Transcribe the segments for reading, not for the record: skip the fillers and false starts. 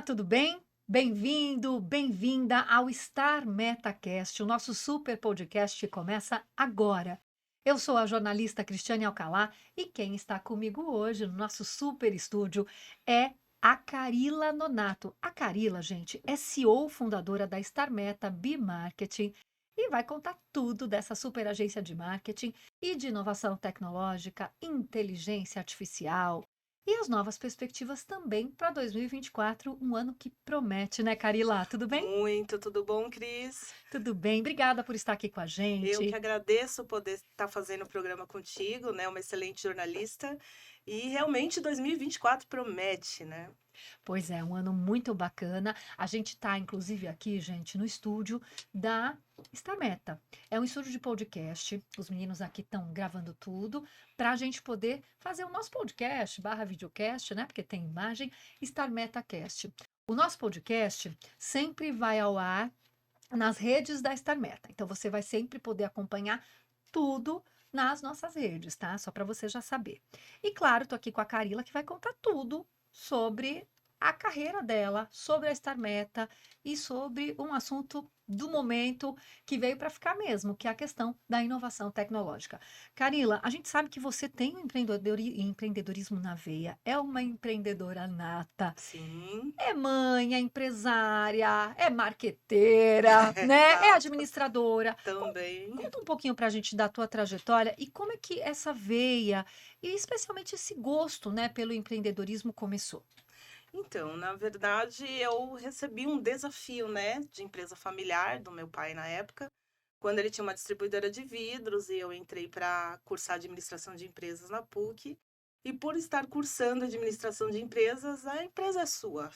tudo bem? Bem-vindo, bem-vinda ao Star MetaCast, o nosso super podcast que começa agora. Eu sou a jornalista Cristiane Alcalá e quem está comigo hoje no nosso super estúdio é a Carila Nonato. A Carila, gente, é CEO fundadora da Star Meta B-Marketing e vai contar tudo dessa super agência de marketing e de inovação tecnológica, inteligência artificial e as novas perspectivas também para 2024, um ano que promete, né, Carila? Tudo bem? Muito, tudo bom, Cris? Tudo bem, obrigada por estar aqui com a Eu que gente. agradeço poder estar fazendo o programa contigo, né? Uma excelente jornalista. E realmente 2024 promete, né? Pois é, um ano muito bacana. A gente está, inclusive, aqui, gente, no estúdio da Star Meta. É um estúdio de podcast. Os meninos aqui estão gravando tudo para a gente poder fazer o nosso podcast barra videocast, né? Porque tem imagem, Star Meta Cast. O nosso podcast sempre vai ao ar nas redes da Star Meta. Então você vai sempre poder acompanhar tudo nas nossas redes, tá? Só para você já saber. E claro, tô aqui com a Carila que vai contar tudo sobre a carreira dela, sobre a Star Meta e sobre um assunto do momento que veio para ficar mesmo, que é a questão da inovação tecnológica. Carila, a gente sabe que você tem um empreendedorismo na veia, é uma empreendedora nata. Sim, É mãe, é empresária, é marqueteira, né? É exato. administradora. Também. Conta um pouquinho para a gente da tua trajetória e como é que essa veia e especialmente esse gosto, né, pelo empreendedorismo começou. Então, na verdade, eu recebi um desafio, né, de empresa familiar do meu pai na época, quando ele tinha uma distribuidora de vidros e eu entrei para cursar administração de empresas na PUC. E por estar cursando administração de empresas, a empresa é sua.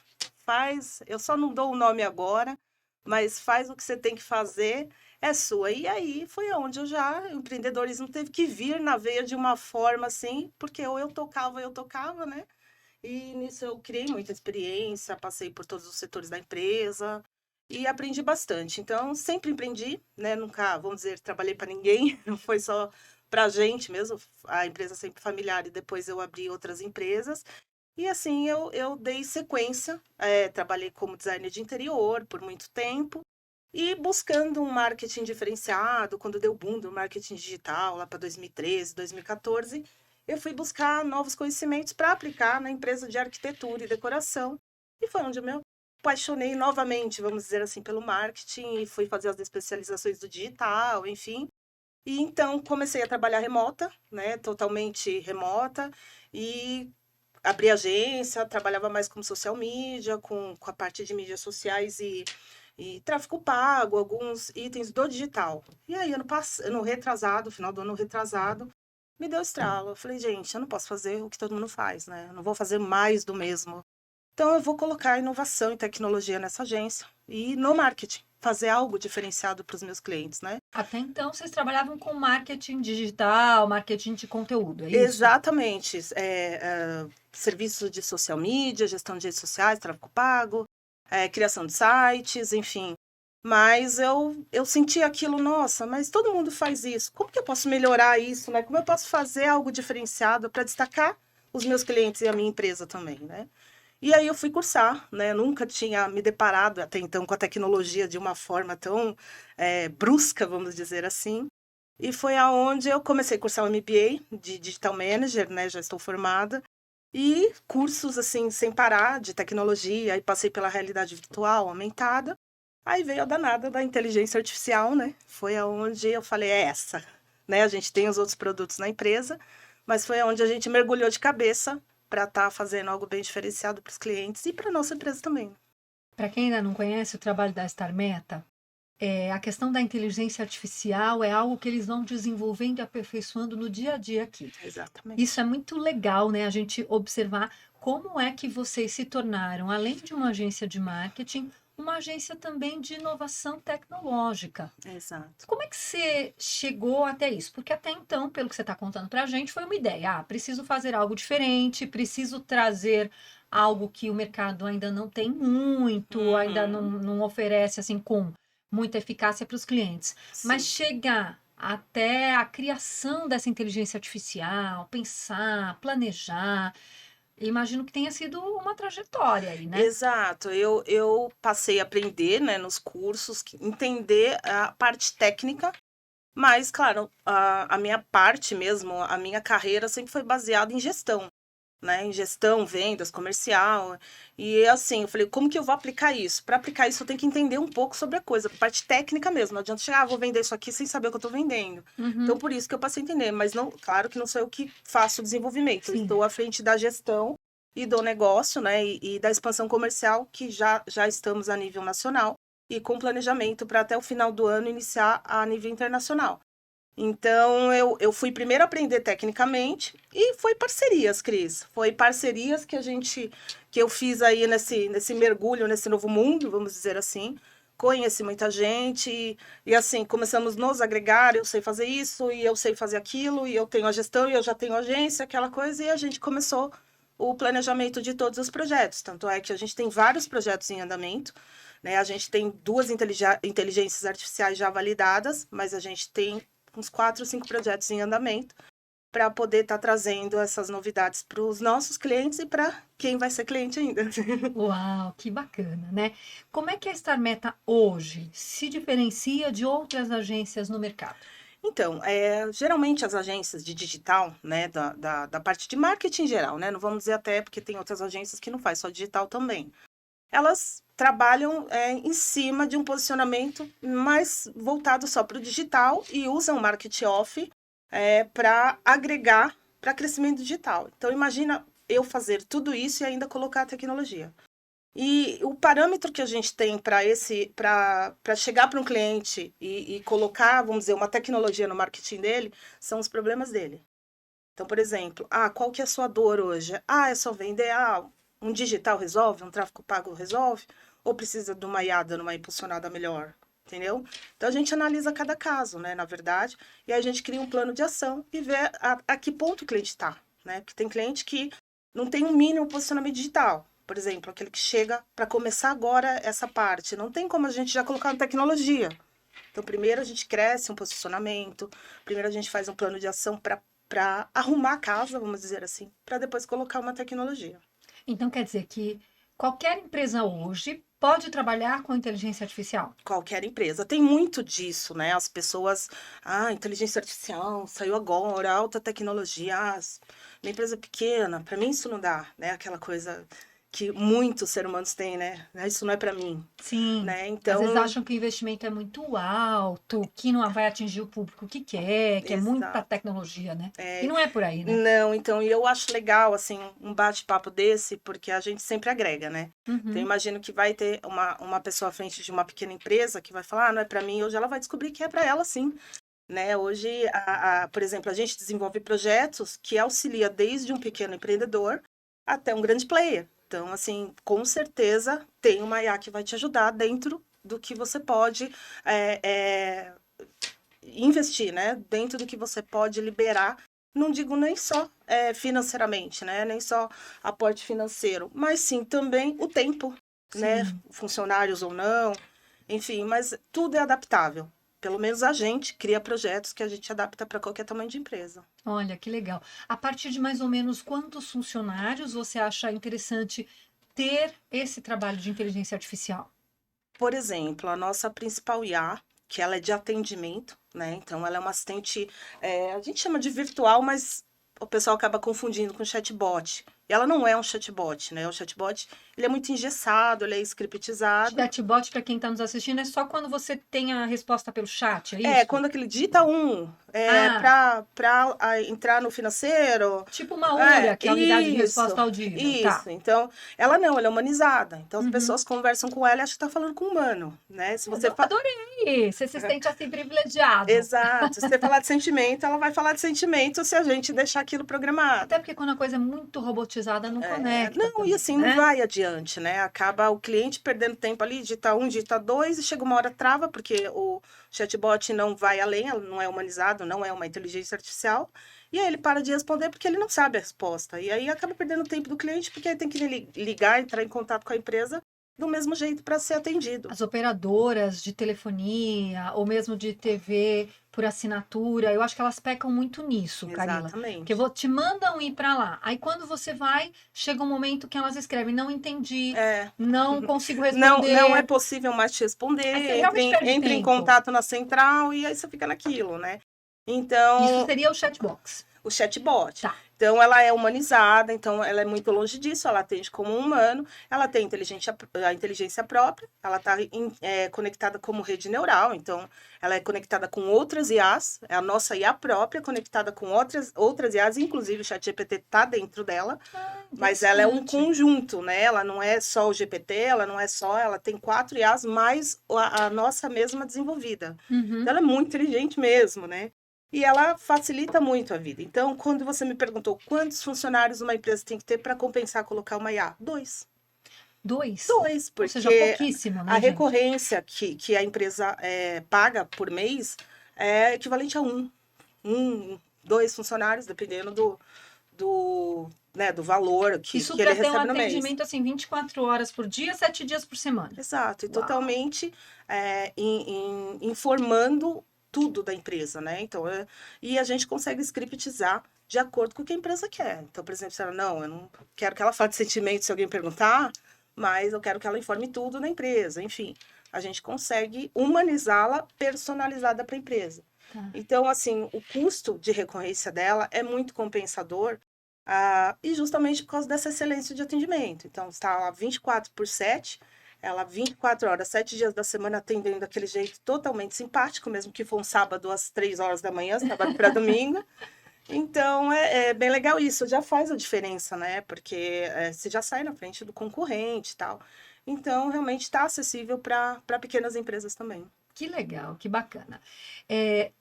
Faz, eu só não dou o nome agora, mas faz o que você tem que fazer, é sua. E aí foi onde o empreendedorismo teve que vir na veia de uma forma assim, porque ou eu tocava, né? E nisso eu criei muita experiência, passei por todos os setores da empresa e aprendi bastante. Então, sempre empreendi, né? Nunca, vamos dizer, trabalhei para ninguém, não foi só para a gente mesmo, a empresa sempre familiar e depois eu abri outras empresas. E assim eu dei sequência, trabalhei como designer de interior por muito tempo e buscando um marketing diferenciado, quando deu o boom do marketing digital, lá para 2013, 2014, eu fui buscar novos conhecimentos para aplicar na empresa de arquitetura e decoração. E foi onde eu me apaixonei novamente, vamos dizer assim, pelo marketing e fui fazer as especializações do digital, enfim. E então comecei a trabalhar remota, né, totalmente remota e abri agência, trabalhava mais com social media, com a parte de mídias sociais e tráfego pago, alguns itens do digital. E aí, ano retrasado, final do ano retrasado, me deu estralo. Eu falei, gente, eu não posso fazer o que todo mundo faz, né? Eu não vou fazer mais do mesmo. Então, eu vou colocar inovação e tecnologia nessa agência e no marketing, fazer algo diferenciado para os meus clientes, né? Até então, vocês trabalhavam com marketing digital, marketing de conteúdo, é isso? Exatamente. Serviços de social media, gestão de redes sociais, tráfego pago, criação de sites, enfim. Mas eu senti aquilo, nossa, mas todo mundo faz isso. Como que eu posso melhorar isso, né? Como eu posso fazer algo diferenciado para destacar os meus clientes e a minha empresa também, né? E aí eu fui cursar, né? Nunca tinha me deparado até então com a tecnologia de uma forma tão brusca, vamos dizer assim. E foi aonde eu comecei a cursar o MBA de Digital Manager, né? Já estou formada. E cursos, assim, sem parar, de tecnologia. Aí passei pela realidade virtual aumentada. Aí veio a danada da inteligência artificial, né? Foi aonde eu falei, é essa. Né? A gente tem os outros produtos na empresa, mas foi aonde a gente mergulhou de cabeça para estar fazendo algo bem diferenciado para os clientes e para nossa empresa também. Para quem ainda não conhece o trabalho da Star Meta, a questão da inteligência artificial é algo que eles vão desenvolvendo e aperfeiçoando no dia a dia aqui. Isso Exatamente. é muito legal, né? A gente observar como é que vocês se tornaram, além de uma agência de marketing, uma agência também de inovação tecnológica. Exato. Como é que você chegou até isso? Porque até então, pelo que você está contando para a gente, foi uma ideia. Ah, preciso fazer algo diferente, preciso trazer algo que o mercado ainda não tem muito, ainda Uhum. não oferece assim com muita eficácia para os clientes. Mas Sim. chegar até a criação dessa inteligência artificial, pensar, planejar, Imagino que tenha sido uma trajetória aí, né? Exato, eu passei a aprender, né, nos cursos, entender a parte técnica, mas, claro, a minha parte mesmo, a minha carreira sempre foi baseada em gestão, né, em gestão, vendas, comercial. E assim, eu falei, como que eu vou aplicar isso? Para aplicar isso, eu tenho que entender um pouco sobre a coisa, a parte técnica mesmo. Não adianta chegar, vou vender isso aqui sem saber o que eu estou vendendo. Então, Uhum, por isso que eu passei a entender, mas não, claro que não sou eu que faço o desenvolvimento. Eu sim. estou à frente da gestão e do negócio, né, e da expansão comercial, que já estamos a nível nacional e com planejamento para até o final do ano iniciar a nível internacional. Então, eu fui primeiro aprender tecnicamente e foi parcerias, Cris. Foi parcerias que eu fiz aí nesse mergulho, nesse novo mundo, vamos dizer assim. Conheci muita gente e assim, começamos a nos agregar, eu sei fazer isso e eu sei fazer aquilo, e eu tenho a gestão e eu já tenho a agência, aquela coisa, e a gente começou o planejamento de todos os projetos. Tanto é que a gente tem vários projetos em andamento, né? A gente tem duas inteligências artificiais já validadas, mas a gente tem uns 4 ou 5 projetos em andamento para poder estar trazendo essas novidades para os nossos clientes e para quem vai ser cliente ainda. Uau, que bacana, né? Como é que a Star Meta hoje se diferencia de outras agências no mercado? Então, geralmente as agências de digital, né, da parte de marketing em geral, né, não vamos dizer até porque tem outras agências que não faz só digital também. Elas trabalham em cima de um posicionamento mais voltado só para o digital e usam o marketing off para agregar para crescimento digital. Então, imagina eu fazer tudo isso e ainda colocar a tecnologia. E o parâmetro que a gente tem para chegar para um cliente e colocar, vamos dizer, uma tecnologia no marketing dele, são os problemas dele. Então, por exemplo, qual que é a sua dor hoje? É só vender, um digital resolve, um tráfego pago resolve, ou precisa de uma IA dando uma impulsionada melhor, entendeu? Então a gente analisa cada caso, né, na verdade, e aí a gente cria um plano de ação e vê a que ponto o cliente está, né? Porque tem cliente que não tem um mínimo posicionamento digital. Por exemplo, aquele que chega para começar agora essa parte, não tem como a gente já colocar na tecnologia. Então, primeiro a gente cresce um posicionamento, primeiro a gente faz um plano de ação para arrumar a casa, vamos dizer assim, para depois colocar uma tecnologia. Então quer dizer que qualquer empresa hoje pode trabalhar com inteligência artificial? Qualquer empresa. Tem muito disso, né? As pessoas, inteligência artificial, saiu agora, alta tecnologia, minha empresa é pequena, para mim isso não dá, né? Aquela coisa que muitos seres humanos têm, né? Isso não é para mim, Sim. né? Às vezes Então, acham que o investimento é muito alto, que não vai atingir o público que é muita exato. tecnologia, né? E não é por aí, né? Não, então, e eu acho legal, assim, um bate-papo desse, porque a gente sempre agrega, né? Então, eu Uhum. imagino que vai ter uma pessoa à frente de uma pequena empresa que vai falar, não é para mim, hoje ela vai descobrir que é para ela, sim, né? Hoje, por exemplo, a gente desenvolve projetos que auxilia desde um pequeno empreendedor até um grande player. Então, assim, com certeza tem uma IA que vai te ajudar dentro do que você pode investir, né? Dentro do que você pode liberar. Não digo nem só financeiramente, né? Nem só aporte financeiro, mas sim também o tempo, né? Sim. Funcionários ou não, enfim, mas tudo é adaptável. Pelo menos a gente cria projetos que a gente adapta para qualquer tamanho de empresa. Olha, que legal. A partir de mais ou menos quantos funcionários você acha interessante ter esse trabalho de inteligência artificial? Por exemplo, a nossa principal IA, que ela é de atendimento, né? Então, ela é uma assistente, a gente chama de virtual, mas o pessoal acaba confundindo com chatbot. E ela não é um chatbot, né? O chatbot, ele é muito engessado, ele é scriptizado. Chatbot, para quem está nos assistindo, é só quando você tem a resposta pelo chat, é isso? Quando aquele digita Ah, para entrar no financeiro. tipo uma URA, que é a unidade de Isso, resposta audível, tá? isso. Então, ela não, ela é humanizada. Então, as Uhum. pessoas conversam com ela e acham que está falando com um humano, né? Se você Adorei! Você se sente assim privilegiado. Exato. Se você falar de sentimento, ela vai falar de sentimento se a gente deixar aquilo programado. Até porque quando a coisa é muito robotizada, não conecta Não, e também, assim, não né? vai adiante, né? Acaba o cliente perdendo tempo ali, digita um, digita dois, e chega uma hora trava, porque o chatbot não vai além, ela não é humanizado, não é uma inteligência artificial, e aí ele para de responder porque ele não sabe a resposta. E aí acaba perdendo o tempo do cliente, porque ele tem que ligar, entrar em contato com a empresa do mesmo jeito para ser atendido. As operadoras de telefonia ou mesmo de TV por assinatura, eu acho que elas pecam muito nisso, Carila. Porque Exatamente. te mandam ir para lá. Aí quando você vai, chega um momento que elas escrevem, não entendi, É. não consigo Não é responder. possível mais te responder, Aí você realmente perde entre em tempo. contato na central e aí você fica naquilo, né? Isso Então, seria o chatbox. o chatbot. Tá. Então, ela é humanizada, então ela é muito longe disso, ela atende como um humano, ela tem a inteligência própria, ela está conectada como rede neural, então ela é conectada com outras IAs, é a nossa IA própria, conectada com outras IAs, inclusive o ChatGPT está dentro dela, mas ela é um Interessante. conjunto, né? Ela não é só o GPT, ela tem 4 IAs mais a nossa mesma desenvolvida. Uhum. Então, ela é muito inteligente mesmo, né? E ela facilita muito a vida. Então, quando você me perguntou quantos funcionários uma empresa tem que ter para compensar colocar uma IA? 2. Dois? 2, Ou seja, porque pouquíssimo, a né, gente? recorrência que a empresa paga por mês é equivalente a dois funcionários, dependendo do valor Isso que ele para ter um recebe no mês. atendimento assim, 24 horas por dia, 7 dias por semana. Exato, e Uau. totalmente informando tudo da empresa, né? Então, e a gente consegue scriptizar de acordo com o que a empresa quer. Então, por exemplo, se ela, não, eu não quero que ela fale de sentimento se alguém perguntar, mas eu quero que ela informe tudo da empresa. Enfim, a gente consegue humanizá-la personalizada para a empresa. Tá. Então, assim, o custo de recorrência dela é muito compensador, e justamente por causa dessa excelência de atendimento. Então, está lá 24/7, ela 24 horas, 7 dias da semana atendendo daquele jeito totalmente simpático, mesmo que for um sábado às 3 horas da manhã, sábado para domingo. Então, é bem legal isso, já faz a diferença, né? Porque você já sai na frente do concorrente e tal. Então, realmente está acessível para pequenas empresas também. Que legal, que bacana.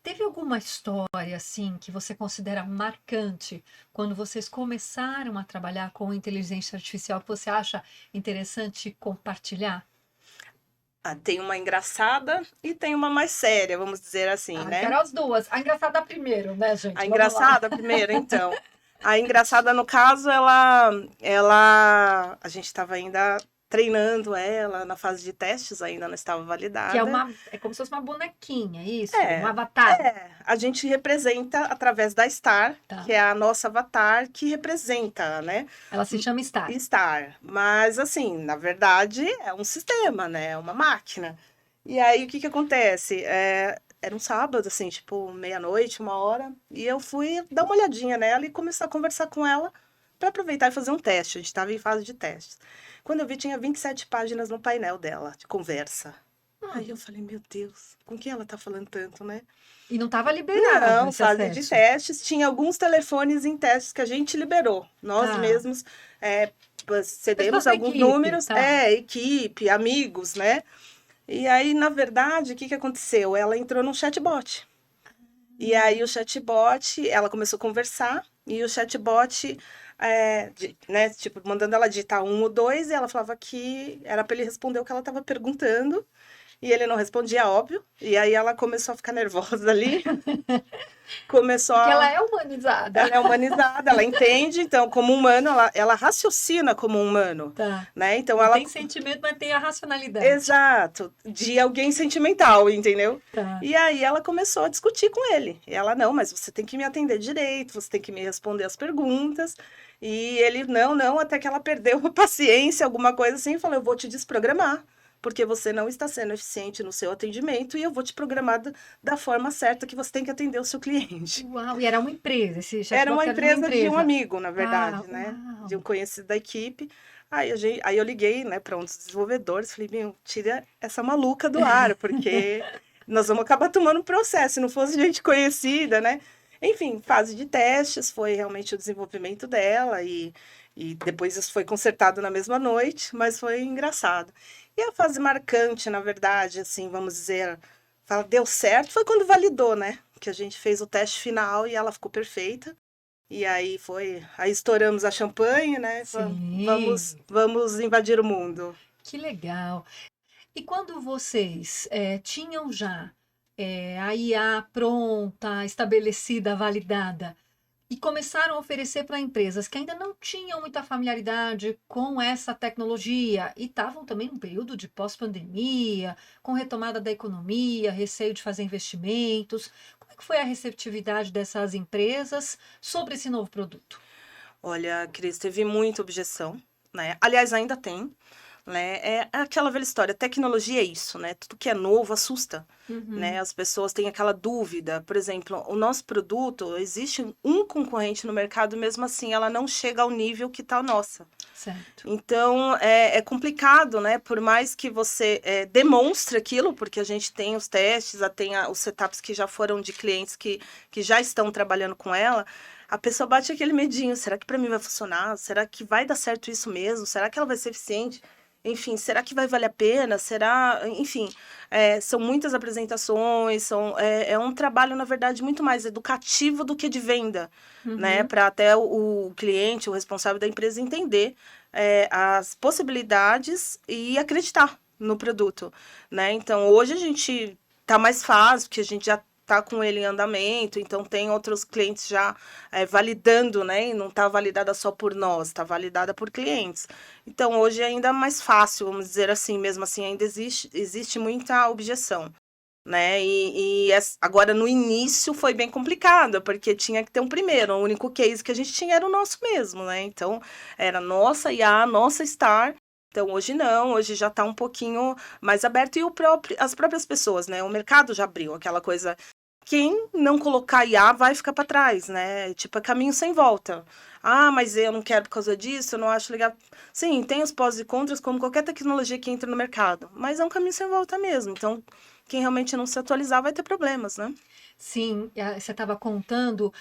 Teve alguma história assim que você considera marcante quando vocês começaram a trabalhar com inteligência artificial que você acha interessante compartilhar? Tem uma engraçada e tem uma mais séria, vamos dizer assim, Ah, eu né? quero as duas. A engraçada primeiro, né, A gente? Vamos lá. engraçada primeiro, então. A engraçada, no caso, a gente estava ainda treinando ela na fase de testes, ainda não estava Que validada. é como se fosse uma bonequinha, isso? Um É, avatar. a gente representa através da Star, Tá. que é a nossa avatar que representa, né? Ela se chama Star. Star. Mas, assim, na verdade, é um sistema, né? É uma máquina. E aí, o que que acontece? Era um sábado, assim, tipo, meia-noite, 1 hora, e eu fui dar uma olhadinha nela e começar a conversar com ela para aproveitar e fazer um teste. A gente estava em fase de testes. Quando eu vi, tinha 27 páginas no painel dela, de conversa. Aí eu falei, meu Deus, com quem ela tá falando tanto, né? E não estava liberado Não, esse fase de acesso. testes. Tinha alguns telefones em testes que a gente liberou. Nós Tá. mesmos Pessoas cedemos da alguns equipe, números, tá. equipe, amigos, né? E aí, na verdade, o que que aconteceu? Ela entrou num chatbot. E aí o chatbot, ela começou a conversar, e o chatbot, né, tipo, mandando ela digitar 1 ou 2, e ela falava que era para ele responder o que ela estava perguntando, e ele não respondia, óbvio. E aí ela começou a ficar nervosa ali, começou Porque ela a... é humanizada. Ela é humanizada, ela entende, então, como humano, ela raciocina como humano, Tá. né? Então Não ela... tem sentimento, mas tem a racionalidade. Exato, de alguém sentimental, entendeu? Tá. E aí ela começou a discutir com ele. E ela, não, mas você tem que me atender direito, você tem que me responder as perguntas. E ele, não, até que ela perdeu a paciência, alguma coisa assim, e falou, eu vou te desprogramar, porque você não está sendo eficiente no seu atendimento e eu vou te programar da forma certa que você tem que atender o seu cliente. Uau, e era uma empresa, esse Era uma chatbot era de uma empresa de um empresa. amigo, na Tá, verdade, né? De um uau. conhecido da equipe. Aí eu liguei, né, para um dos desenvolvedores, falei, meu, tira essa maluca do ar, porque nós vamos acabar tomando um processo, se não fosse gente conhecida, né? Enfim, fase de testes, foi realmente o desenvolvimento dela, e depois isso foi consertado na mesma noite, mas foi engraçado. E a fase marcante, na verdade, assim, vamos dizer, deu certo, foi quando validou, né? Que a gente fez o teste final e ela ficou perfeita. E aí estouramos a champanhe, né? Sim, Vamos invadir o mundo. que legal. E quando vocês tinham já a IA pronta, estabelecida, validada, e começaram a oferecer para empresas que ainda não tinham muita familiaridade com essa tecnologia e estavam também num período de pós-pandemia, com retomada da economia, receio de fazer investimentos. Como é que foi a receptividade dessas empresas sobre esse novo produto? Olha, Cris, teve muita objeção, né? Aliás, ainda tem, né? É aquela velha história, tecnologia é isso, né? Tudo que é novo assusta, né? Uhum, As pessoas têm aquela dúvida. Por exemplo, o nosso produto, existe um concorrente no mercado, mesmo assim, ela não chega ao nível que está a nossa. certo. Então, é complicado, né? Por mais que você demonstre aquilo, porque a gente tem os testes, os setups que já foram de clientes que já estão trabalhando com ela, a pessoa bate aquele medinho: será que para mim vai funcionar? Será que vai dar certo isso mesmo? Será que ela vai ser eficiente? Enfim, será que vai valer a pena? Será? Enfim, são muitas apresentações, é um trabalho, na verdade, muito mais educativo do que de venda, né? Uhum. Para até o cliente, o responsável da empresa entender as possibilidades e acreditar no produto, né? Então, hoje a gente tá mais fácil, porque a gente já tá com ele em andamento, então tem outros clientes já validando, né? E não tá validada só por nós, tá validada por clientes. Então, hoje é ainda mais fácil, vamos dizer assim, mesmo assim, ainda existe muita objeção, né? Agora no início foi bem complicado, porque tinha que ter um primeiro, o único case que a gente tinha era o nosso mesmo, né? Então era nossa IA, nossa Star. Então hoje não, hoje já está um pouquinho mais aberto e as próprias pessoas, né? O mercado já abriu aquela coisa. Quem não colocar IA vai ficar para trás, né? Tipo, é caminho sem volta. Ah, mas eu não quero por causa disso, eu não acho legal. Sim, tem os pós e contras, como qualquer tecnologia que entra no mercado, mas é um caminho sem volta mesmo. Então, quem realmente não se atualizar vai ter problemas, né? Sim, você estava contando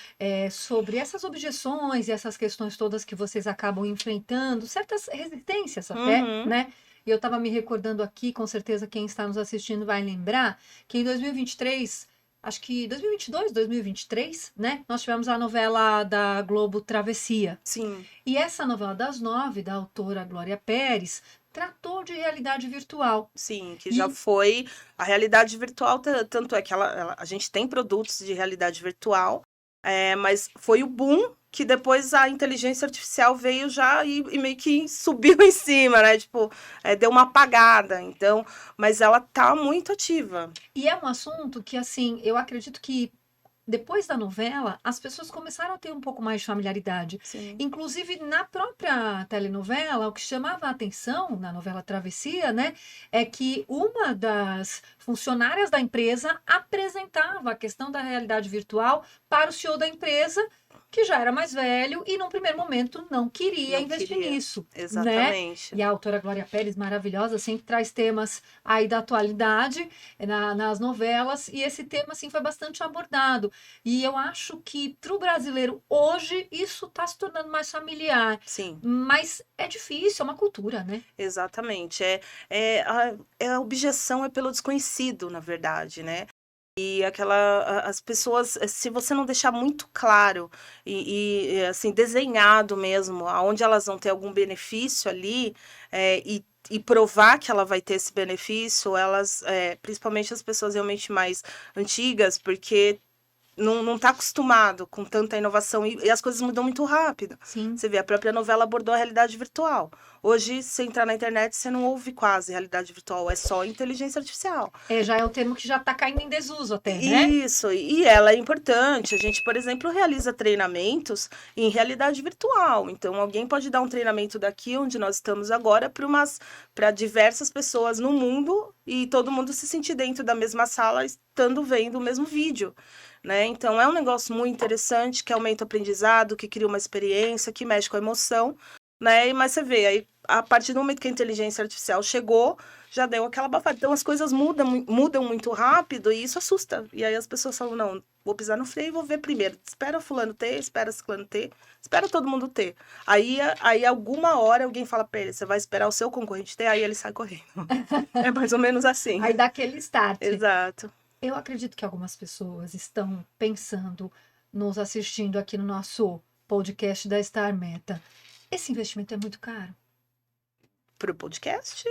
sobre essas objeções e essas questões todas que vocês acabam enfrentando, certas resistências até, Uhum. né? E eu estava me recordando aqui, com certeza quem está nos assistindo vai lembrar, que em 2023, acho que 2022, 2023, né? Nós tivemos a novela da Globo Travessia. Sim, E essa novela das 9, da autora Glória Pérez, tratou de realidade virtual. sim, que já E foi a realidade virtual, tanto é que a gente tem produtos de realidade virtual, mas foi o boom que depois a inteligência artificial veio já e meio que subiu em cima, né? Tipo, deu uma apagada. Então, mas ela tá muito ativa. E é um assunto que, assim, eu acredito que depois da novela, as pessoas começaram a ter um pouco mais de familiaridade. Sim, Inclusive, na própria telenovela, o que chamava a atenção na novela Travessia, né, é que uma das funcionárias da empresa apresentava a questão da realidade virtual para o CEO da empresa, que já era mais velho e, num primeiro momento, não queria não investir queria. nisso, né? Exatamente. E a autora Glória Pérez, maravilhosa, sempre traz temas aí da atualidade nas novelas, e esse tema, assim, foi bastante abordado. E eu acho que para o brasileiro hoje isso está se tornando mais familiar, Sim. mas é difícil, é uma cultura, né? Exatamente. A objeção é pelo desconhecido, na verdade, né? E as pessoas, se você não deixar muito claro assim, desenhado mesmo, aonde elas vão ter algum benefício ali, e provar que ela vai ter esse benefício, principalmente as pessoas realmente mais antigas, porque não está acostumado com tanta inovação e as coisas mudam muito rápido. Sim. Você vê, a própria novela abordou a realidade virtual. Hoje, se entrar na internet, você não ouve quase realidade virtual, é só inteligência artificial. Já é um termo que já está caindo em desuso até, né? Isso, e ela é importante. A gente, por exemplo, realiza treinamentos em realidade virtual. Então, alguém pode dar um treinamento daqui onde nós estamos agora para diversas pessoas no mundo e todo mundo se sentir dentro da mesma sala, estando vendo o mesmo vídeo. Né? Então, é um negócio muito interessante, que aumenta o aprendizado, que cria uma experiência, que mexe com a emoção, né? Mas você vê, aí, a partir do momento que a inteligência artificial chegou, já deu aquela abafada. Então, as coisas mudam muito rápido e isso assusta. E aí as pessoas falam, não, vou pisar no freio e vou ver primeiro. Espera fulano ter, espera ciclano ter, espera todo mundo ter. Aí alguma hora alguém fala pra ele, você vai esperar o seu concorrente ter, aí ele sai correndo. É mais ou menos assim. Aí dá aquele start. Exato. Eu acredito que algumas pessoas estão pensando, nos assistindo aqui no nosso podcast da Star Meta. Esse investimento é muito caro. Pro podcast?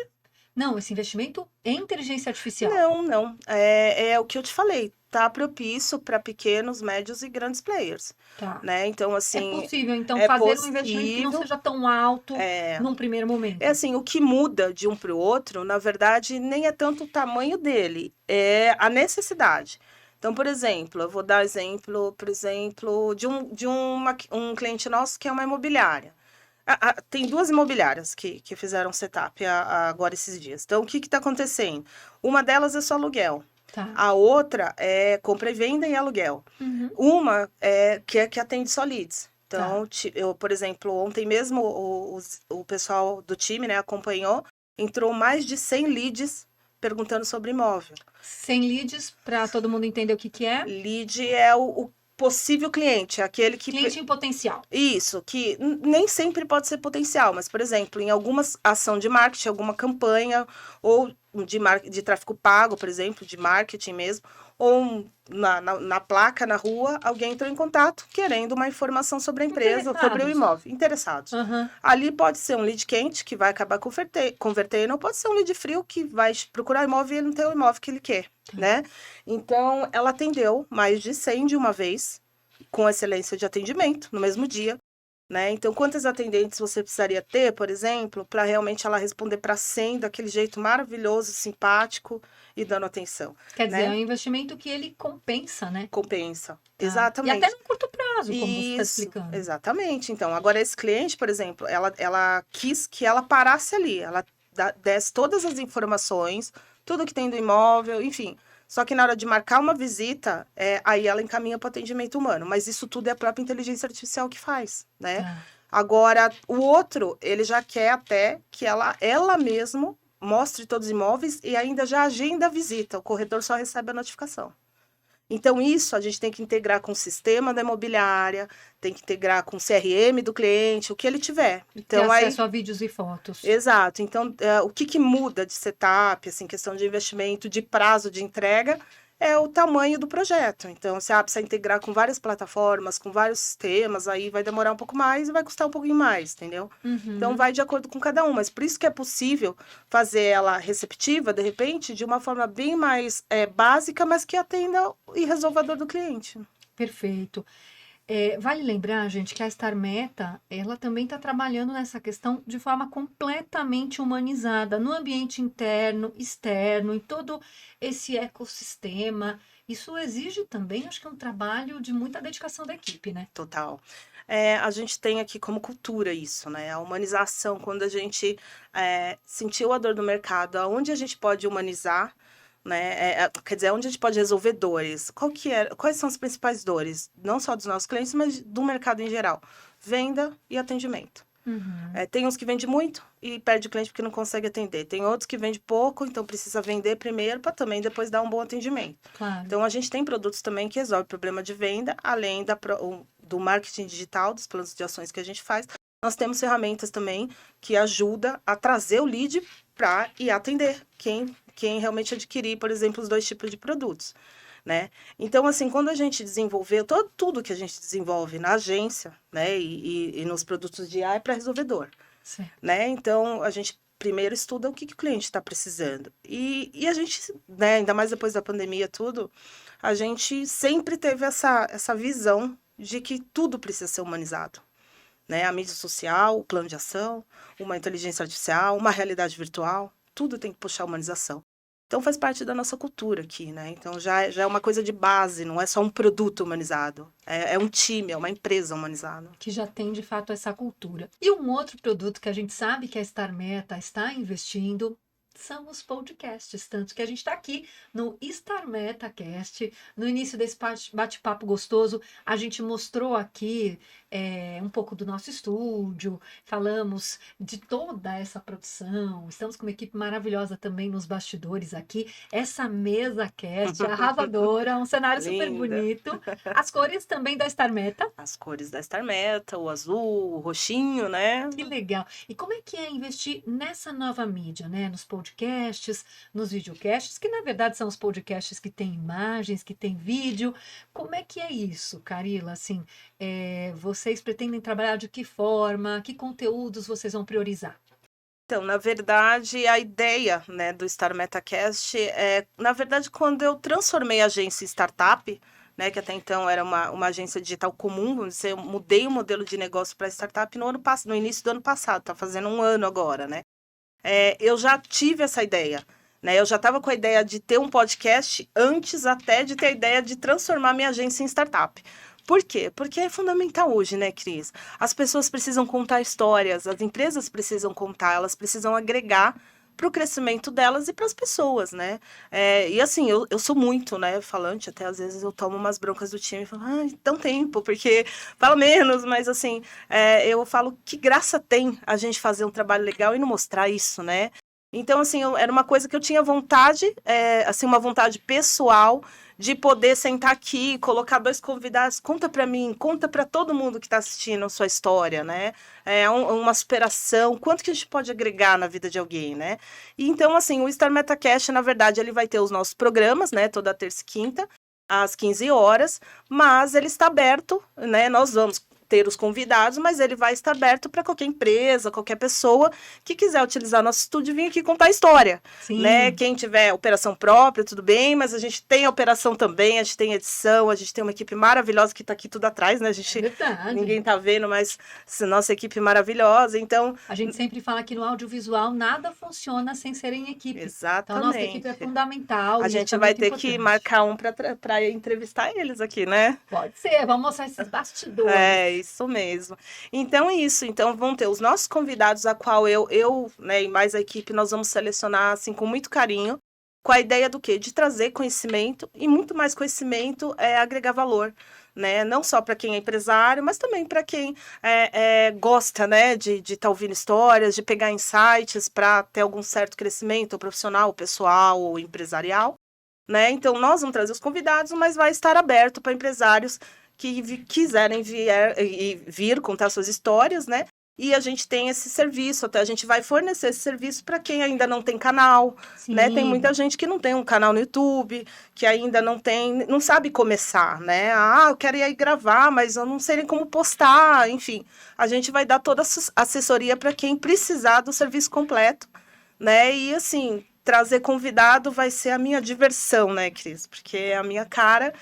Não, esse investimento em inteligência artificial. Não, não. É o que eu te falei. Tá propício para pequenos, médios e grandes players, Tá. né? Então, É assim, possível, então, é fazer um investimento que não possível. seja tão alto É, num primeiro é momento. assim, o que muda de um para o outro, na verdade, nem é tanto o tamanho dele, é a necessidade. Então, por exemplo, eu vou dar exemplo, por exemplo, um cliente nosso que é uma imobiliária. Tem duas imobiliárias que fizeram setup agora esses dias. Então, o que está acontecendo? Uma delas é só aluguel. Tá. A outra é compra e venda e aluguel. Uhum. Uma é que atende só leads. Tá. Então, eu, por exemplo, ontem mesmo o pessoal do time, né, acompanhou, entrou mais de 100 leads perguntando sobre imóvel. Sem leads, para todo mundo entender o que que é. Lead é o possível cliente, aquele que Cliente em potencial. isso, que nem sempre pode ser potencial, mas, por exemplo, em alguma ação de marketing, alguma campanha, ou de tráfego pago, por exemplo, de marketing mesmo, ou na placa, na rua, alguém entrou em contato querendo uma informação sobre a empresa, sobre o Interessados. imóvel, interessados. Aham. Ali pode ser um lead quente, que vai acabar convertendo, ou pode ser um lead frio, que vai procurar imóvel e ele não tem o imóvel que ele quer, Tá. né? Então, ela atendeu mais de 100 de uma vez, com excelência de atendimento no mesmo dia, né? Então, quantas atendentes você precisaria ter, por exemplo, para realmente ela responder para 100 daquele jeito maravilhoso, simpático e dando atenção, Quer dizer, é um né? investimento que ele compensa, né? Compensa. Tá. E até Exatamente. no curto prazo, como você está Isso, explicando. exatamente. Então, agora esse cliente, por exemplo, ela quis que ela parasse ali, ela desse todas as informações, tudo que tem do imóvel, enfim. Só que na hora de marcar uma visita, aí ela encaminha para o atendimento humano. Mas isso tudo é a própria inteligência artificial que faz, né? Tá. Agora, o outro, ele já quer até que ela mesmo mostre todos os imóveis e ainda já agenda a visita. O corretor só recebe a notificação. Então, isso a gente tem que integrar com o sistema da imobiliária, tem que integrar com o CRM do cliente, o que ele tiver. Ter Então, aí, acesso a vídeos e fotos. exato. Então, o que muda de setup, assim, questão de investimento, de prazo de entrega, é o tamanho do projeto. Então, se precisa integrar com várias plataformas, com vários sistemas, aí vai demorar um pouco mais e vai custar um pouquinho mais, entendeu? Então, Uhum. vai de acordo com cada um. Mas por isso que é possível fazer ela receptiva, de repente, de uma forma bem mais básica, mas que atenda e resolva a dor do cliente. Perfeito. Vale lembrar, gente, que a Star Meta, ela também está trabalhando nessa questão de forma completamente humanizada, no ambiente interno, externo, em todo esse ecossistema. Isso exige também, acho que um trabalho de muita dedicação da equipe, né? Total. A gente tem aqui como cultura isso, né? A humanização, quando a gente sentiu a dor do mercado, aonde a gente pode humanizar, né? Quer dizer, onde a gente pode resolver dores. Quais são as principais dores? Não só dos nossos clientes, mas do mercado em geral. Venda e atendimento. Uhum, Tem uns que vendem muito e perde o cliente porque não consegue atender. Tem outros que vendem pouco, então precisa vender primeiro para também depois dar um bom atendimento. claro. Então, a gente tem produtos também que resolvem o problema de venda, além do marketing digital, dos planos de ações que a gente faz. Nós temos ferramentas também que ajudam a trazer o lead para ir atender quem realmente adquirir, por exemplo, os dois tipos de produtos, né? Então, assim, quando a gente desenvolveu, tudo que a gente desenvolve na agência, né, e nos produtos de IA é para resolver dor, Certo. né? Então, a gente primeiro estuda o que o cliente está precisando. E a gente, né, ainda mais depois da pandemia, tudo, a gente sempre teve essa visão de que tudo precisa ser humanizado, né? A mídia social, o plano de ação, uma inteligência artificial, uma realidade virtual, tudo tem que puxar a humanização. Então faz parte da nossa cultura aqui, né? Então já é uma coisa de base, não é só um produto humanizado. É um time, é uma empresa humanizada. Que já tem de fato essa cultura. E um outro produto que a gente sabe que a Star Meta está investindo são os podcasts, tanto que a gente está aqui no Star Meta Cast. No início desse bate-papo gostoso, a gente mostrou aqui um pouco do nosso estúdio, falamos de toda essa produção, estamos com uma equipe maravilhosa também nos bastidores aqui. Essa mesa cast arrasadora, um cenário super Linda. bonito. As cores também da Star Meta. As cores da Star Meta, o azul, o roxinho, né? Que legal. E como é que é investir nessa nova mídia, né? Nos podcasts, nos videocasts, que na verdade são os podcasts que têm imagens, que têm vídeo. Como é que é isso, Carila? Assim, vocês pretendem trabalhar de que forma? Que conteúdos vocês vão priorizar? Então, na verdade, a ideia, né, do Star Metacast na verdade, quando eu transformei a agência em startup, né, que até então era uma agência digital comum, vamos dizer, eu mudei o modelo de negócio para startup no início do ano passado, tá fazendo um ano agora, né? Eu já tive essa ideia, né? Eu já estava com a ideia de ter um podcast antes até de ter a ideia de transformar minha agência em startup. Por quê? Porque é fundamental hoje, né, Cris? As pessoas precisam contar histórias, as empresas precisam contar, elas precisam agregar para o crescimento delas e para as pessoas, né? E assim, eu sou muito, né, falante, até às vezes eu tomo umas broncas do time e falo, tão tempo, porque fala menos, mas assim, eu falo que graça tem a gente fazer um trabalho legal e não mostrar isso, né? Então, assim, era uma coisa que eu tinha vontade, assim, uma vontade pessoal de poder sentar aqui, colocar 2 convidados, conta para mim, conta para todo mundo que está assistindo a sua história, né? Uma superação, quanto que a gente pode agregar na vida de alguém, né? E então, assim, o Star Metacast, na verdade, ele vai ter os nossos programas, né? Toda terça e quinta, às 15 horas, mas ele está aberto, né? Nós vamos ter os convidados, mas ele vai estar aberto para qualquer empresa, qualquer pessoa que quiser utilizar nosso estúdio e vir aqui contar a história, né? Sim. Quem tiver operação própria, tudo bem, mas a gente tem a operação também, a gente tem edição, a gente tem uma equipe maravilhosa que está aqui tudo atrás, né? A gente, Verdade. ninguém tá vendo, mas nossa equipe maravilhosa, então... A gente sempre fala que no audiovisual nada funciona sem ser em equipe. Exatamente. Então, nossa equipe é fundamental. A gente vai ter que marcar um para entrevistar eles aqui, né? Pode ser, vamos mostrar esses bastidores. Isso mesmo. Então é isso. Então vão ter os nossos convidados, a qual né, e mais a equipe, nós vamos selecionar assim com muito carinho, com a ideia do quê? De trazer conhecimento e muito mais conhecimento agregar valor, né? Não só para quem é empresário, mas também para quem gosta, né, de estar ouvindo histórias, de pegar insights para ter algum certo crescimento profissional, pessoal ou empresarial, né? Então nós vamos trazer os convidados, mas vai estar aberto para empresários que quiserem vir contar suas histórias, né? E a gente tem esse serviço, até a gente vai fornecer esse serviço para quem ainda não tem canal, né? Tem muita gente que não tem um canal no YouTube, que ainda não sabe começar, né? Eu quero ir aí gravar, mas eu não sei nem como postar, enfim. A gente vai dar toda a assessoria para quem precisar do serviço completo, né? E assim, trazer convidado vai ser a minha diversão, né, Cris? Porque a minha cara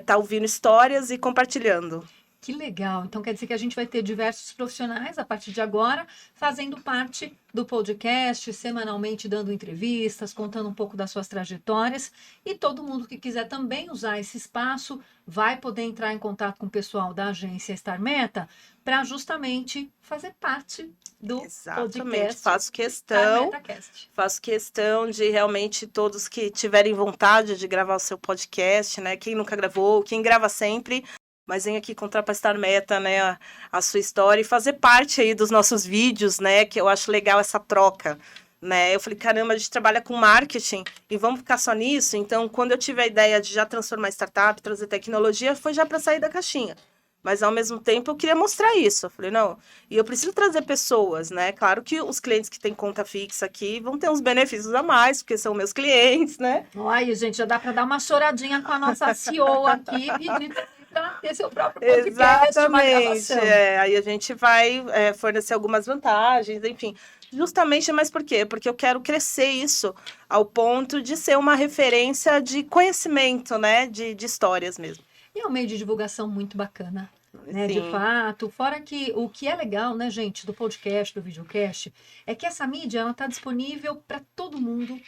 tá ouvindo histórias e compartilhando. Que legal. Então quer dizer que a gente vai ter diversos profissionais a partir de agora fazendo parte do podcast, semanalmente dando entrevistas, contando um pouco das suas trajetórias, e todo mundo que quiser também usar esse espaço vai poder entrar em contato com o pessoal da agência Star Meta para justamente fazer parte do podcast. Faço questão de realmente todos que tiverem vontade de gravar o seu podcast, né? Quem nunca gravou, quem grava sempre, mas vem aqui contar para Star Meta, né, a sua história e fazer parte aí dos nossos vídeos, né, que eu acho legal essa troca, né? Eu falei, caramba, a gente trabalha com marketing e vamos ficar só nisso? Então, quando eu tive a ideia de já transformar startup, trazer tecnologia, foi já para sair da caixinha. Mas, ao mesmo tempo, eu queria mostrar isso. Eu falei, não, e eu preciso trazer pessoas, né? Claro que os clientes que têm conta fixa aqui vão ter uns benefícios a mais, porque são meus clientes, né? Olha, gente, já dá para dar uma choradinha com a nossa CEO aqui, pedindo para ter seu próprio podcast. Exatamente. Aí a gente vai fornecer algumas vantagens, enfim. Justamente, mas por quê? Porque eu quero crescer isso ao ponto de ser uma referência de conhecimento, né? De histórias mesmo. E é um meio de divulgação muito bacana, né? Sim. De fato. Fora que o que é legal, né, gente, do podcast, do videocast, é que essa mídia ela está disponível para todo mundo.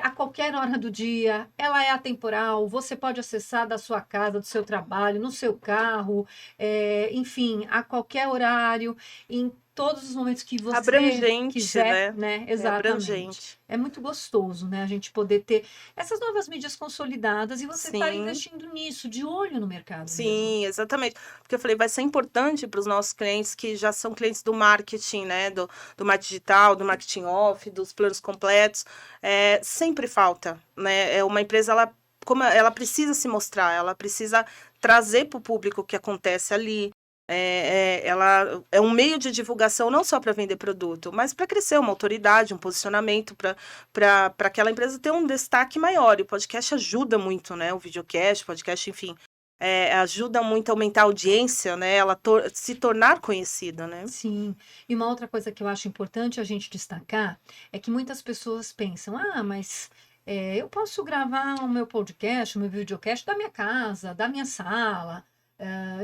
A qualquer hora do dia, ela é atemporal, você pode acessar da sua casa, do seu trabalho, no seu carro, enfim, a qualquer horário, em todos os momentos que você quiser, né? Exatamente. É muito gostoso, né? A gente poder ter essas novas mídias consolidadas e você estar investindo nisso, de olho no mercado. Sim, mesmo. Exatamente. Porque eu falei, vai ser importante para os nossos clientes que já são clientes do marketing, né? Do marketing digital, do marketing off, dos planos completos. Sempre falta, né? Uma empresa, como ela precisa se mostrar, ela precisa trazer para o público o que acontece ali. Ela é um meio de divulgação não só para vender produto, mas para crescer uma autoridade, um posicionamento para aquela empresa ter um destaque maior. E o podcast ajuda muito, né? O videocast, podcast, enfim, ajuda muito a aumentar a audiência, né? Ela se tornar conhecida, né? Sim. E uma outra coisa que eu acho importante a gente destacar é que muitas pessoas pensam: ah, mas eu posso gravar o meu podcast, o meu videocast da minha casa, da minha sala,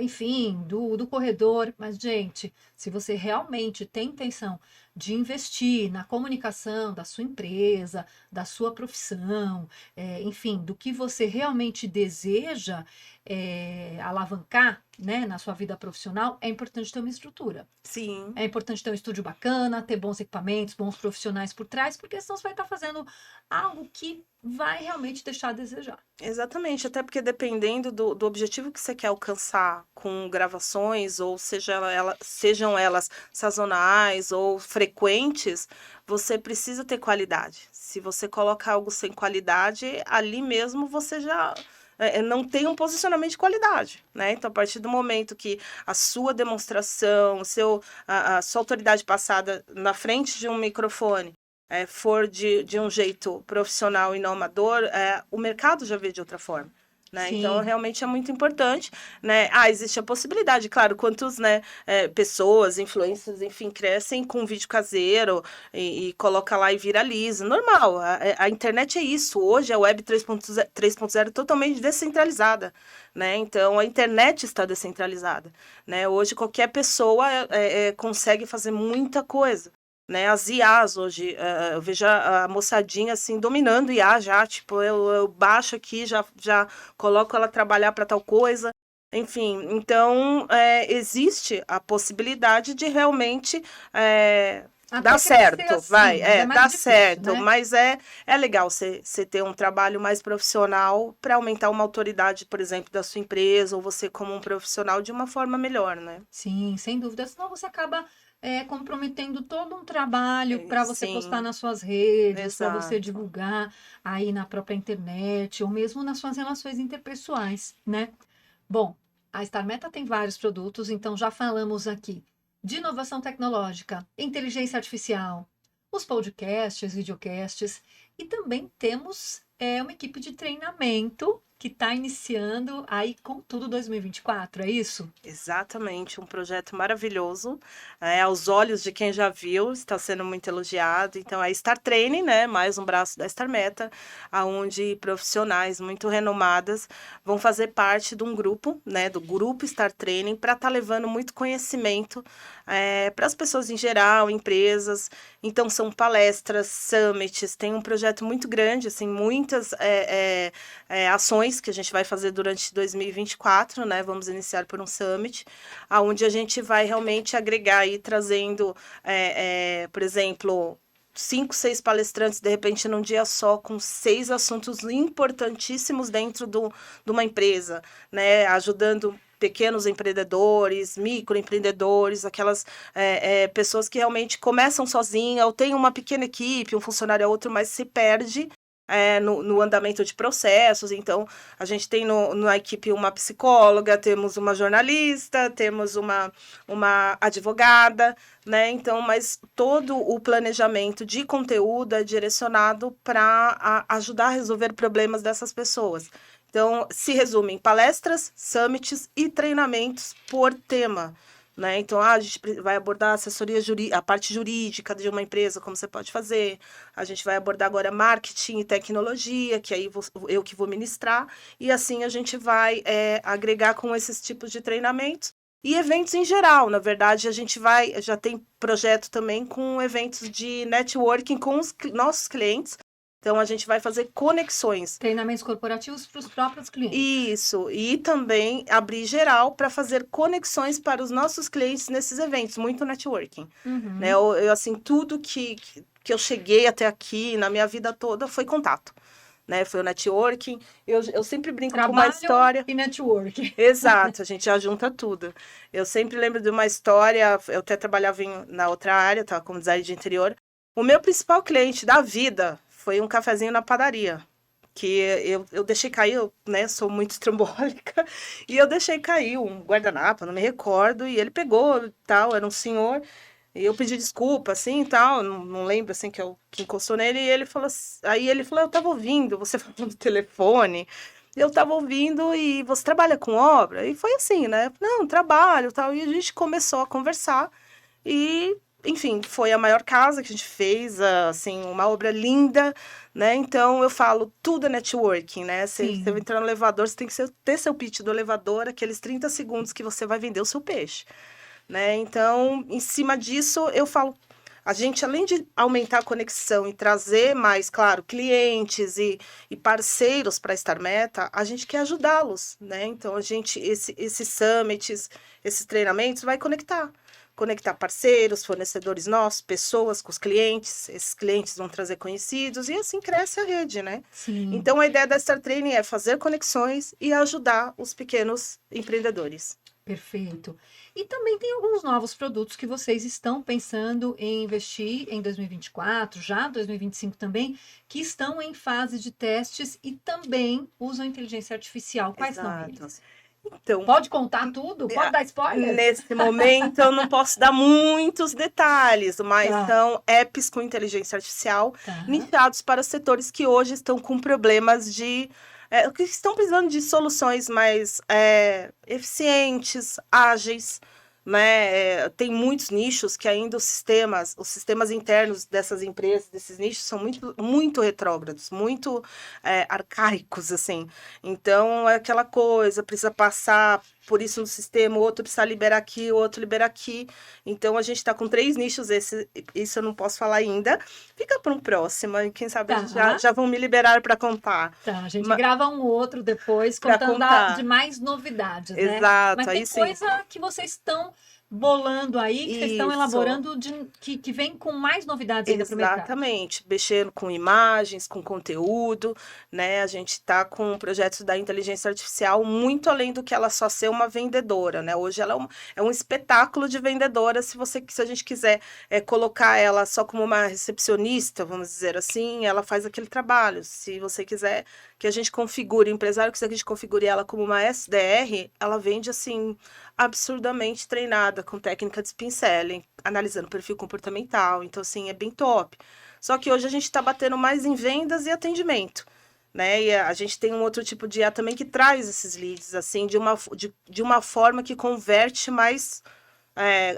enfim, do corredor. Mas, gente, se você realmente tem intenção de investir na comunicação da sua empresa, da sua profissão, enfim, do que você realmente deseja alavancar, né, na sua vida profissional, é importante ter uma estrutura. Sim. É importante ter um estúdio bacana, ter bons equipamentos, bons profissionais por trás, porque senão você vai estar fazendo algo que vai realmente deixar a desejar. Exatamente, até porque dependendo do objetivo que você quer alcançar com gravações, ou sejam elas sazonais ou frequentes, você precisa ter qualidade. Se você coloca algo sem qualidade, ali mesmo você já não tem um posicionamento de qualidade, né? Então, a partir do momento que a sua demonstração, a sua autoridade passada na frente de um microfone for de um jeito profissional e não amador, o mercado já vê de outra forma. Né? Então, Sim, realmente é muito importante, né? Existe a possibilidade, claro, quantos, né, pessoas, influencers, enfim, crescem com vídeo caseiro e coloca lá e viraliza. Normal, a internet é isso. Hoje a web 3.0 totalmente descentralizada, né? Então, a internet está descentralizada, né? Hoje qualquer pessoa consegue fazer muita coisa. Né, as IAs hoje, eu vejo a moçadinha assim dominando IA já, tipo, eu baixo aqui, já coloco ela trabalhar para tal coisa, enfim, então existe a possibilidade de realmente dar até crescer certo, assim, mas é mais dar difícil, certo, né? mas é legal você ter um trabalho mais profissional para aumentar uma autoridade, por exemplo, da sua empresa, ou você como um profissional de uma forma melhor, né? Sim, sem dúvida. Senão você acaba comprometendo todo um trabalho para você postar Sim, nas suas redes, para você exato. divulgar aí na própria internet, ou mesmo nas suas relações interpessoais, né? Bom, a Star Meta tem vários produtos, então já falamos aqui de inovação tecnológica, inteligência artificial, os podcasts, videocasts, e também temos uma equipe de treinamento que está iniciando aí com tudo 2024, é isso? Exatamente, um projeto maravilhoso. Aos olhos de quem já viu, está sendo muito elogiado. Então, é Star Training, né? Mais um braço da Star Meta, aonde profissionais muito renomadas vão fazer parte de um grupo, né? Do grupo Star Training, para estar levando muito conhecimento para as pessoas em geral, empresas. Então, são palestras, summits, tem um projeto muito grande, assim, muitas ações que a gente vai fazer durante 2024, né? Vamos iniciar por um summit, onde a gente vai realmente agregar aí, trazendo, por exemplo, 5, 6 palestrantes, de repente, num dia só, com 6 assuntos importantíssimos dentro de uma empresa, né? Ajudando pequenos empreendedores, microempreendedores, aquelas pessoas que realmente começam sozinhas ou têm uma pequena equipe, um funcionário ou outro, mas se perde no andamento de processos. Então, a gente tem na equipe uma psicóloga, temos uma jornalista, temos uma advogada, né? Então, mas todo o planejamento de conteúdo é direcionado para ajudar a resolver problemas dessas pessoas. Então, se resume em palestras, summits e treinamentos por tema. Né? Então, a gente vai abordar a assessoria a parte jurídica de uma empresa, como você pode fazer. A gente vai abordar agora marketing e tecnologia, que aí eu que vou ministrar. E assim a gente vai agregar com esses tipos de treinamentos. E eventos em geral. Na verdade, a gente já tem projeto também com eventos de networking com os nossos clientes. Então, a gente vai fazer conexões. Treinamentos corporativos para os próprios clientes. Isso, e também abrir geral para fazer conexões para os nossos clientes nesses eventos, muito networking. Né? Uhum. Assim, tudo que eu cheguei até aqui na minha vida toda foi contato. Né? Foi o networking. Eu sempre brinco com uma Trabalho história. e network. Exato, a gente já junta tudo. Eu sempre lembro de uma história, eu até trabalhava na outra área, estava como design de interior. O meu principal cliente da vida foi um cafezinho na padaria que eu deixei cair, eu, né, sou muito estrambólica, e eu deixei cair um guardanapo, não me recordo, e ele pegou, tal, era um senhor, e eu pedi desculpa, assim, tal, não lembro, assim, que encostou nele, e ele falou, aí ele falou, eu tava ouvindo, você falando no telefone, eu tava ouvindo e você trabalha com obra? E foi assim, né? Não, trabalho, tal. E a gente começou a conversar e, enfim, foi a maior casa que a gente fez, assim, uma obra linda, né? Então eu falo, tudo é networking, né? Você vai Sim, entrar no elevador, você tem que ter seu pitch do elevador, aqueles 30 segundos que você vai vender o seu peixe, né? Então, em cima disso, eu falo, a gente, além de aumentar a conexão e trazer mais, claro, clientes e parceiros para a Star Meta, a gente quer ajudá-los, né? Então, a gente, esses summits, esses treinamentos, vai conectar. Conectar parceiros, fornecedores nossos, pessoas com os clientes, esses clientes vão trazer conhecidos, e assim cresce a rede, né? sim. Então, a ideia da Star Training é fazer conexões e ajudar os pequenos empreendedores. Perfeito. E também tem alguns novos produtos que vocês estão pensando em investir em 2024, já 2025 também, que estão em fase de testes e também usam inteligência artificial. Quais são Exato. eles? Então, Pode contar tudo? Pode dar spoiler? nesse momento eu não posso dar muitos detalhes, mas Tá, são apps com inteligência artificial tá. nichados para setores que hoje estão com problemas que estão precisando de soluções mais eficientes, ágeis, né? Tem muitos nichos que ainda os sistemas internos dessas empresas, desses nichos, são muito, muito retrógrados, muito arcaicos, assim. Então, é aquela coisa, precisa passar por isso no sistema, o outro precisa liberar aqui, o outro libera aqui. Então, a gente está com 3 nichos, isso eu não posso falar ainda. Fica para um próximo, e quem sabe a gente Tá, já vão me liberar para contar. tá. A gente grava um outro depois Para contando de contar. mais novidades, né? Mas Exato, tem aí sim. coisa que vocês estão bolando aí, que vocês estão Isso. elaborando que vem com mais novidades ainda para o mercado. Exatamente, mexendo com imagens, com conteúdo, né? A gente está com projetos da inteligência artificial muito além do que ela só ser uma vendedora, né? Hoje ela é um espetáculo de vendedora, se a gente quiser colocar ela só como uma recepcionista, vamos dizer assim, ela faz aquele trabalho. Se você quiser que a gente configure, o empresário quiser que a gente configure ela como uma SDR, ela vende assim absurdamente treinada com técnica de spin selling, analisando perfil comportamental. Então, assim, é bem top. Só que hoje a gente está batendo mais em vendas e atendimento. Né? E a gente tem um outro tipo de IA também que traz esses leads, assim, de uma forma que converte mais,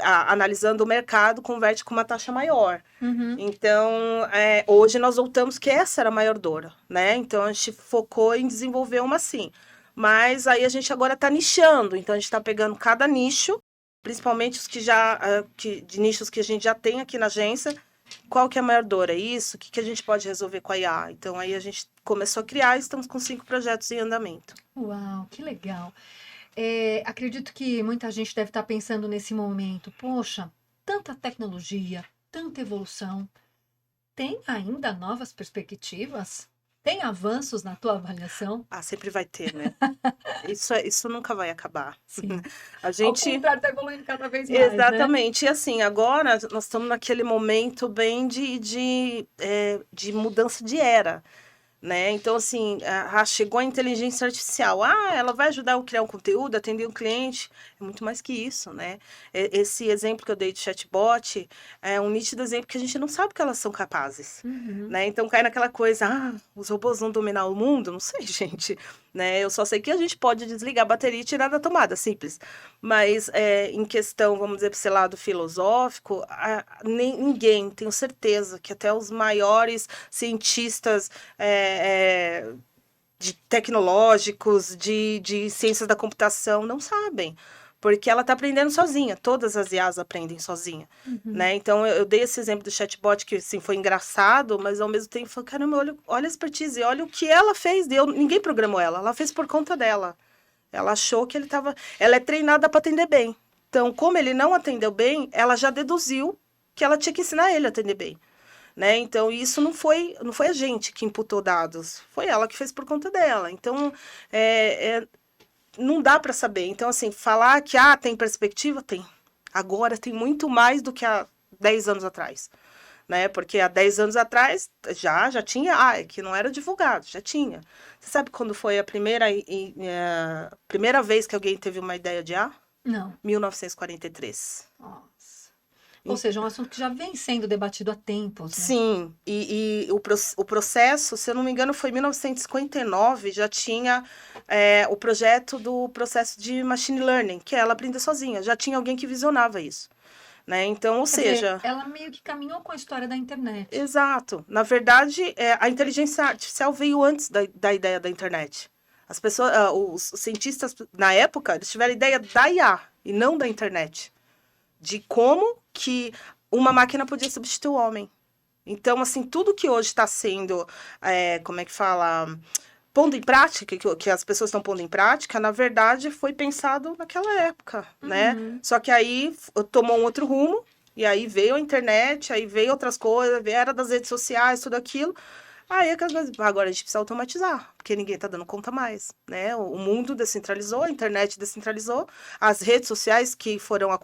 analisando o mercado, converte com uma taxa maior. Uhum. Então, hoje nós voltamos que essa era a maior dor, né? Então, a gente focou em desenvolver uma assim. Mas aí a gente agora está nichando, então a gente está pegando cada nicho, principalmente os que de nichos que a gente já tem aqui na agência. Qual que é a maior dor? É isso? O que, que a gente pode resolver com a IA? Então, aí a gente começou a criar e estamos com 5 projetos em andamento. Uau, que legal. Acredito que muita gente deve estar pensando nesse momento, poxa, tanta tecnologia, tanta evolução, tem ainda novas perspectivas? Tem avanços na tua avaliação? Ah, sempre vai ter, né? Isso nunca vai acabar. Sim. A Ao gente. contrário, está evoluindo cada vez mais, né? Exatamente. E assim, agora nós estamos naquele momento bem de mudança de era. Né? Então, assim, chegou a inteligência artificial. Ah, ela vai ajudar a criar um conteúdo, atender um cliente. É muito mais que isso, né? Esse exemplo que eu dei de chatbot é um nítido exemplo que a gente não sabe que elas são capazes. Uhum. Né? Então, cai naquela coisa, os robôs vão dominar o mundo? Não sei, gente. Né? Eu só sei que a gente pode desligar a bateria e tirar da tomada, simples. Mas, em questão, vamos dizer, para esse lado filosófico, ninguém, tenho certeza, que até os maiores cientistas de tecnológicos, de ciências da computação, não sabem. Porque ela está aprendendo sozinha, todas as IAs aprendem sozinha, Uhum. né? Então, eu dei esse exemplo do chatbot que, assim, foi engraçado, mas ao mesmo tempo, falei, caramba, olha a expertise, olha o que ela fez, ninguém programou ela fez por conta dela. Ela achou que ele estava... Ela é treinada para atender bem. Então, como ele não atendeu bem, ela já deduziu que ela tinha que ensinar ele a atender bem. Né? Então, isso não foi a gente que imputou dados, foi ela que fez por conta dela. Então, não dá para saber. Então, assim, falar que tem perspectiva, tem. Agora tem muito mais do que há 10 anos atrás. Né? Porque há 10 anos atrás já tinha, é que não era divulgado, já tinha. Você sabe quando foi a primeira vez que alguém teve uma ideia de A? Não. 1943. Nossa. Ou seja, um assunto que já vem sendo debatido há tempos, né? Sim, e o processo, se eu não me engano, foi em 1959, já tinha o projeto do processo de machine learning, que é ela aprender sozinha, já tinha alguém que visionava isso, né? Então, ou Quer dizer, seja, ela meio que caminhou com a história da internet. exato. Na verdade, a inteligência artificial veio antes da ideia da internet. As pessoas, os cientistas na época, eles tiveram a ideia da IA e não da internet, de como que uma máquina podia substituir o homem. Então, assim, tudo que hoje está sendo, como é que fala, pondo em prática, que as pessoas estão pondo em prática, na verdade, foi pensado naquela época, né? Uhum. Só que aí tomou um outro rumo, e aí veio a internet, aí veio outras coisas, veio a era das redes sociais, tudo aquilo. Aí agora a gente precisa automatizar, porque ninguém está dando conta mais, né? O mundo descentralizou, a internet descentralizou, as redes sociais que foram as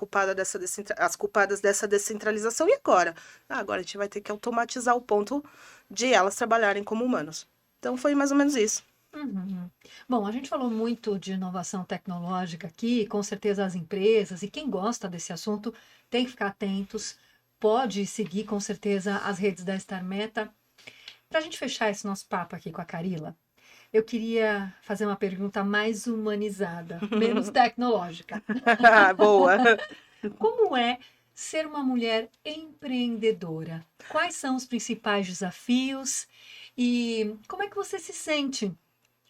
culpadas dessa descentralização, e agora? Agora a gente vai ter que automatizar o ponto de elas trabalharem como humanos. Então foi mais ou menos isso. Uhum. Bom, a gente falou muito de inovação tecnológica aqui, com certeza as empresas e quem gosta desse assunto tem que ficar atentos, pode seguir com certeza as redes da Star Meta. Para a gente fechar esse nosso papo aqui com a Carila, eu queria fazer uma pergunta mais humanizada, menos tecnológica. Boa. Como é ser uma mulher empreendedora? Quais são os principais desafios e como é que você se sente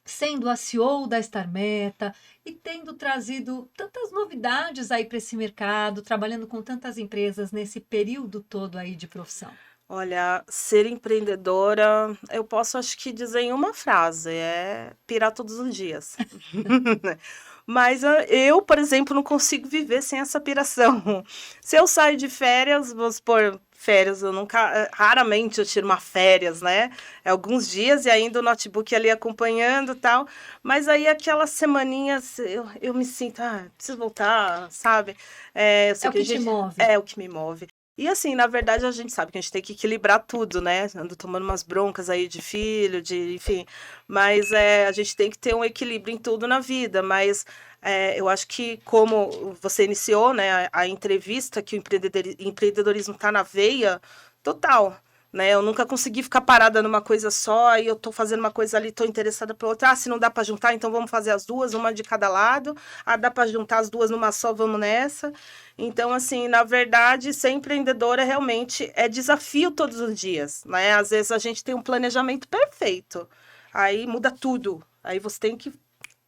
sendo a CEO da Star Meta e tendo trazido tantas novidades aí para esse mercado, trabalhando com tantas empresas nesse período todo aí de profissão? Olha, ser empreendedora, eu posso acho que dizer em uma frase, é pirar todos os dias. Mas eu, por exemplo, não consigo viver sem essa piração. Se eu saio de férias, vamos supor, férias, eu nunca, raramente eu tiro uma férias, né? É alguns dias e ainda o notebook ali acompanhando e tal. Mas aí aquelas semaninhas eu me sinto, preciso voltar, sabe? Eu É sei o que a que te gente, move. é o que me move. E assim, na verdade, a gente sabe que a gente tem que equilibrar tudo, né? Ando tomando umas broncas aí de filho, enfim. Mas a gente tem que ter um equilíbrio em tudo na vida. Mas eu acho que, como você iniciou, né, a entrevista, que o empreendedorismo está na veia, total. Né? Eu nunca consegui ficar parada numa coisa só, e eu tô fazendo uma coisa ali, tô interessada para outra. Se não dá para juntar, então vamos fazer as duas, uma de cada lado. Dá para juntar as duas numa só, vamos nessa. Então, assim, na verdade, ser empreendedora realmente é desafio todos os dias, né? Às vezes a gente tem um planejamento perfeito, aí muda tudo. Aí você tem que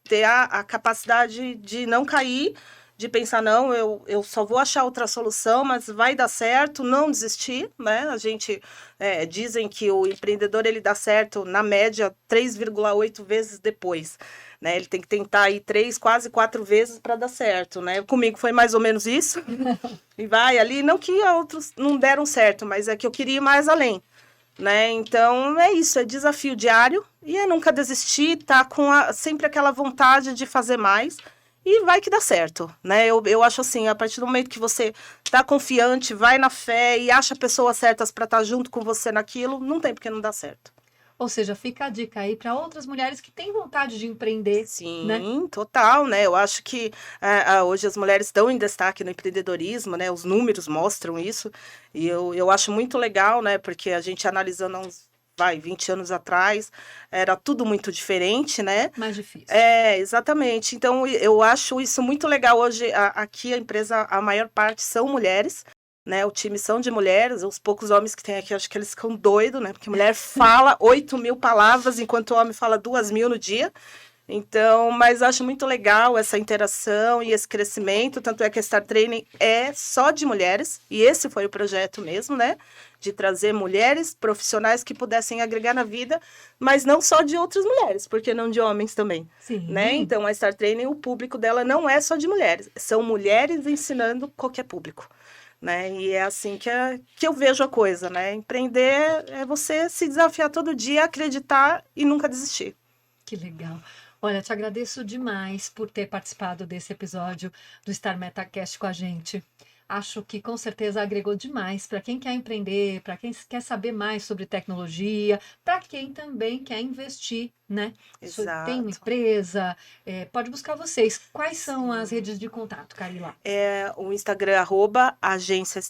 ter a capacidade de não cair, de pensar, não, eu só vou achar outra solução, mas vai dar certo, não desistir, né? A gente dizem que o empreendedor ele dá certo, na média, 3,8 vezes depois. Né? Ele tem que tentar aí 3, quase 4 vezes para dar certo, né? Comigo foi mais ou menos isso. E vai ali, não que outros não deram certo, mas é que eu queria ir mais além, né? Então é isso, é desafio diário e é nunca desistir, tá com sempre aquela vontade de fazer mais e vai que dá certo, né? Eu acho assim, a partir do momento que você tá confiante, vai na fé e acha pessoas certas para estar junto com você naquilo, não tem porque não dar certo. Ou seja, fica a dica aí para outras mulheres que têm vontade de empreender, né? Sim, total, né? Eu acho que hoje as mulheres estão em destaque no empreendedorismo, né? Os números mostram isso. E eu acho muito legal, né? Porque a gente analisando há uns, 20 anos atrás, era tudo muito diferente, né? Mais difícil. Exatamente. Então, eu acho isso muito legal. Hoje, aqui a empresa, a maior parte são mulheres, né? O time são de mulheres, os poucos homens que tem aqui, acho que eles ficam doidos, né? Porque mulher fala 8.000 palavras, enquanto o homem fala 2.000 no dia. Então, mas acho muito legal essa interação e esse crescimento, tanto é que a Star Training é só de mulheres, e esse foi o projeto mesmo, né? De trazer mulheres profissionais que pudessem agregar na vida, mas não só de outras mulheres, porque não de homens também, né? Sim. Então, a Star Training, o público dela não é só de mulheres, são mulheres ensinando qualquer público. Né? E é assim que eu vejo a coisa, né? Empreender é você se desafiar todo dia, acreditar e nunca desistir. Que legal. Olha, te agradeço demais por ter participado desse episódio do Star MetaCast com a gente. Acho que com certeza agregou demais para quem quer empreender, para quem quer saber mais sobre tecnologia, para quem também quer investir né? Tem uma Exato. empresa, pode buscar vocês. Quais são as redes de contato, Carila? O Instagram, agência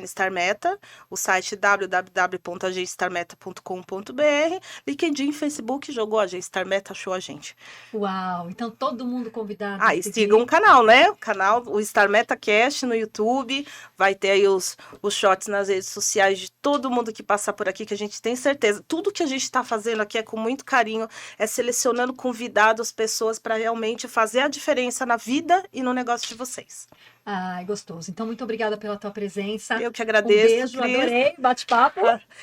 _StarMeta, o site www.agenciastarmeta.com.br, LinkedIn, Facebook, jogou Agência StarMeta, achou a gente. Uau! Então todo mundo convidado a E seguir. sigam o canal, né? O canal, o StarMeta Cast no YouTube, vai ter aí os shots nas redes sociais de todo mundo que passar por aqui, que a gente tem certeza. Tudo que a gente está fazendo aqui é com muito carinho, é selecionando convidados, pessoas para realmente fazer a diferença na vida e no negócio de vocês. Ai, gostoso. Então, muito obrigada pela tua presença. Eu que agradeço, beijo, Cris. Adorei, bate-papo.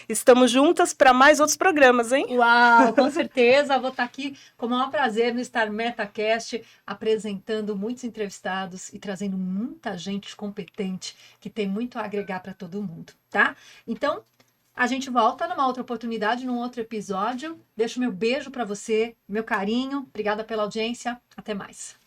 Estamos juntas para mais outros programas, hein? Uau, com certeza. Vou estar aqui com o maior prazer no StarMeta Cast, apresentando muitos entrevistados e trazendo muita gente competente que tem muito a agregar para todo mundo, tá? Então, a gente volta numa outra oportunidade, num outro episódio. Deixo meu beijo para você, meu carinho. Obrigada pela audiência. Até mais.